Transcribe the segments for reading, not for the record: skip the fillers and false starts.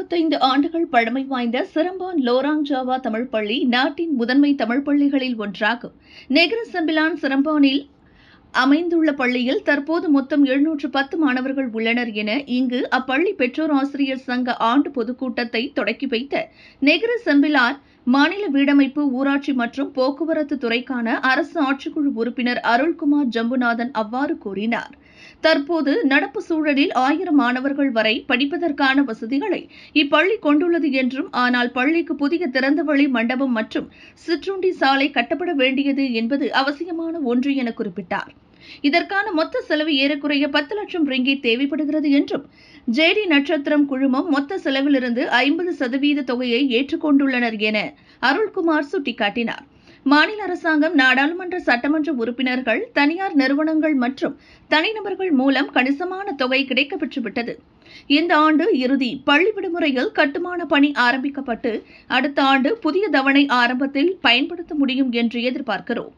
125 ஆண்டுகள் பழமை வாய்ந்த சிரம்பான் லோராங் ஜாவா தமிழ் பள்ளி நாட்டின் முதன்மை தமிழ் பள்ளிகளில் ஒன்றாகும். நெகிரி செம்பிலான் சிரம்பானில் அமைந்துள்ள பள்ளியில் தற்போது மொத்தம் 710 மாணவர்கள் உள்ளனர் என இங்கு அப்பள்ளி பெற்றோர் ஆசிரியர் சங்க ஆண்டு பொதுக்கூட்டத்தை தொடக்கி வைத்த நெகிரி செம்பிலான் மாநில வீடமைப்பு, ஊராட்சி மற்றும் போக்குவரத்து துறைக்கான அரசு ஆட்சிக்குழு உறுப்பினர் அருள்குமார் ஜம்புநாதன் அவ்வாறு கூறினார். தற்போது நடப்பு சூழலில் 1000 மாணவர்கள் வரை படிப்பதற்கான வசதிகளை இப்பள்ளி கொண்டுள்ளது என்றும், ஆனால் பள்ளிக்கு புதிய திறந்தவெளி மண்டபம் மற்றும் சிற்றுண்டி சாலை கட்டப்பட வேண்டியது என்பது அவசியமான ஒன்று என குறிப்பிட்டார். இதற்கான மொத்த செலவு ஏறக்குறைய 10 லட்சம் ரிங்கிட் தேவைப்படுகிறது என்றும், ஜேடி நட்சத்திரம் குழுமம் மொத்த செலவிலிருந்து 50% தொகையை ஏற்றுக்கொண்டுள்ளனர் என அருள்குமார் சுட்டிக்காட்டினார். மாநில அரசாங்கம், நாடாளுமன்ற, சட்டமன்ற உறுப்பினர்கள், தனியார் நிறுவனங்கள் மற்றும் தனிநபர்கள் மூலம் கணிசமான தொகை கிடைக்கப்பெற்றுவிட்டது. இந்த ஆண்டு இறுதி பள்ளி விடுமுறையில் கட்டுமான பணி ஆரம்பிக்கப்பட்டு அடுத்த ஆண்டு புதிய தவணை ஆரம்பத்தில் பயன்படுத்த முடியும் என்று எதிர்பார்க்கிறோம்.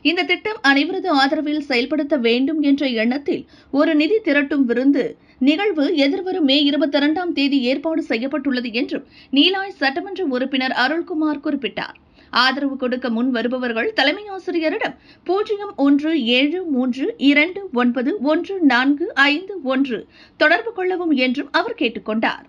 இந்த திட்டம் அனைவரது ஆதரவில் செயல்படுத்த வேண்டும் என்ற எண்ணத்தில் ஒரு நிதி திரட்டும் விருந்து நிகழ்வு எதிர்வரும் மே 22ஆம் தேதி ஏற்பாடு செய்யப்பட்டுள்ளது என்றும் நீலாய் சட்டமன்ற உறுப்பினர் அருள்குமார் குறிப்பிட்டார். ஆதரவு கொடுக்க முன் வருபவர்கள் தலைமை ஆசிரியரிடம் 0173291451 தொடர்பு கொள்ளவும் என்றும் அவர் கேட்டுக் கொண்டார்.